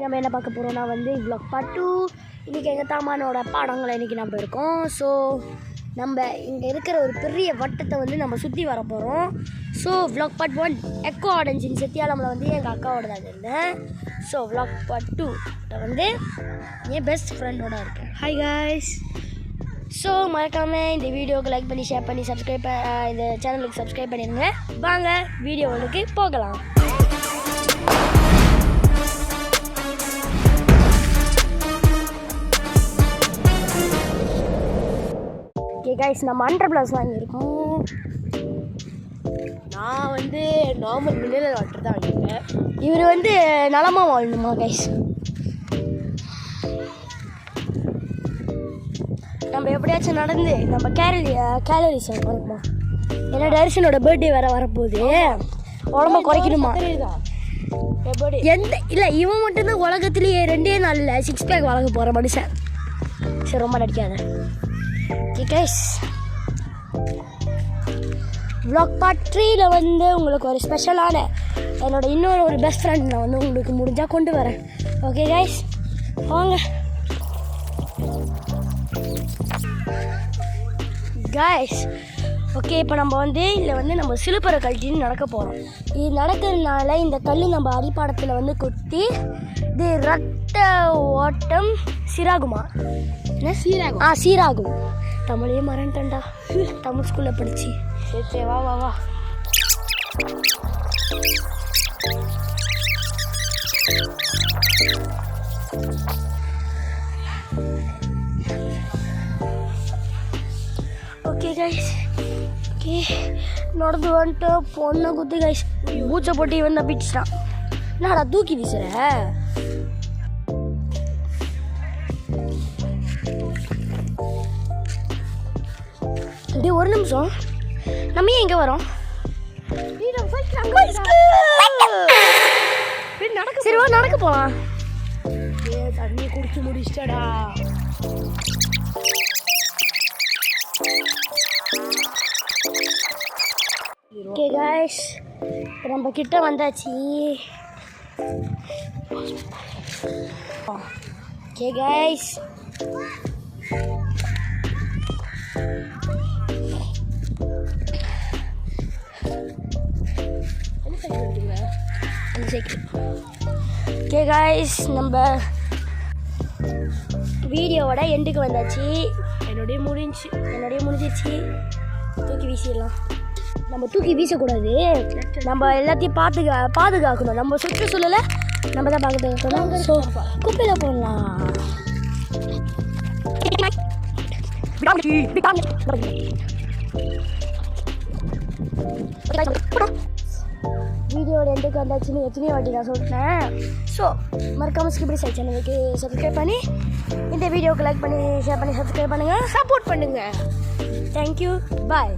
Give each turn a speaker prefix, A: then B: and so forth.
A: நம்ம என்ன பார்க்க போகிறோம்னா வந்து vlog part 2. இன்றைக்கி எங்கள் தாமானோட பாடங்களை இன்றைக்கி நம்ம இருக்கோம். ஸோ நம்ம இங்கே இருக்கிற ஒரு பெரிய வட்டத்தை வந்து நம்ம சுற்றி வர போகிறோம். ஸோ vlog part 1 எக்கோ ஆடஞ்சின் செத்தியாலமில் வந்து எங்கள் அக்காவோட தான் இருந்தேன். ஸோ vlog part 2 வந்து என் பெஸ்ட் ஃப்ரெண்டோட இருக்கேன். Hi guys. ஸோ மறக்காமல் இந்த வீடியோவுக்கு லைக் பண்ணி ஷேர் பண்ணி சப்ஸ்கிரைப் இந்த சேனலுக்கு சப்ஸ்கிரைப் பண்ணிடுங்க. வாங்க வீடியோவுக்கு போகலாம். ஓகே கைஸ், நம்ம 100+ வாங்கியிருக்கோம்.
B: நான் வந்து நார்மல் மினரல் வாட்டர் தான் வாங்கியிருக்கேன்.
A: இவர் வந்து நலமாக வாழணுமா கைஸ். நம்ம எப்படியாச்சும் நடந்து நம்ம கேலரிஸ் வரணுமா. ஏன்னா டரிசனோட பர்த்டே வேறு வரப்போகுது. உடம்ப குறைக்கணுமா. இல்லை இவன் மட்டும்தான் உலகத்துலேயே 2 நாளில் 6 பேக் வளர்க்க போகிற மனுஷன். சரி ரொம்ப நடிக்காத. ஓகே கைஸ், vlog part 3ல வந்து உங்களுக்கு ஒரு ஸ்பெஷலான என்னோட இன்னொரு பெஸ்ட் ஃப்ரெண்ட் நான் வந்து உங்களுக்கு முடிஞ்சால் கொண்டு வரேன். ஓகே கைஸ் வாங்க. கைஸ் ஓகே, இப்போ நம்ம வந்து இதில் வந்து நம்ம சிலுப்பரை கழட்டின்னு நடக்க போகிறோம். இது நடக்கிறதுனால இந்த கல் நம்ம அடிப்பாடத்தில் வந்து கொட்டி இது ரத்த ஓட்டம் சீராகுமா.
B: சீராகும்.
A: சீராகும். தமிழே மறந்துட்டேன்டா, தமிழ் ஸ்கூலில் படிச்சு.
B: சரி வா வா வா.
A: ஓகே கைஸ், ஓகே நடந்து வந்துட்டு பொண்ணை குத்து கைஸ். பூச்சை போட்டு இவன் தப்பிச்சிட்டான். என்னடா தூக்கி வீசுற. இப்படி ஒரு நிமிஷம், நம்ம ஏன் இங்கே வரோம்? சரி வா நடக்க போகலாம்.
B: தண்ணி குடிச்சு முடிச்சிட்டடா.
A: ஓகே காய்ஸ், இப்போ நம்ம கிட்ட வந்தாச்சு. ஓகே காய்ஸ், ஓகே காய்ஸ், நம்ம வீடியோவோட எண்டுக்கு வந்தாச்சு.
B: என்னுடைய
A: முடிஞ்சிருச்சு. தூக்கி வீசிடலாம். நம்ம தூக்கி வீசக்கூடாது, நம்ம எல்லாத்தையும் பாதுகாக்கணும். நம்ம சுற்றுச்சூழலை நம்ம தான் பாதுகாக்கணும். ஸோ குப்பையில் போடலாம். வீடியோட எண்டுக்கு வந்தாச்சுன்னு எத்தனையோ வாட்டி நான் சொல்லிட்டேன். ஸோ மறக்காமல் ஸ்கிப்டி சைட் சேனலுக்கு சப்ஸ்கிரைப் பண்ணி இந்த வீடியோவுக்கு லைக் பண்ணி ஷேர் பண்ணி சப்ஸ்கிரைப் பண்ணுங்கள்,
B: சப்போர்ட் பண்ணுங்க.
A: தேங்க்யூ, பாய்.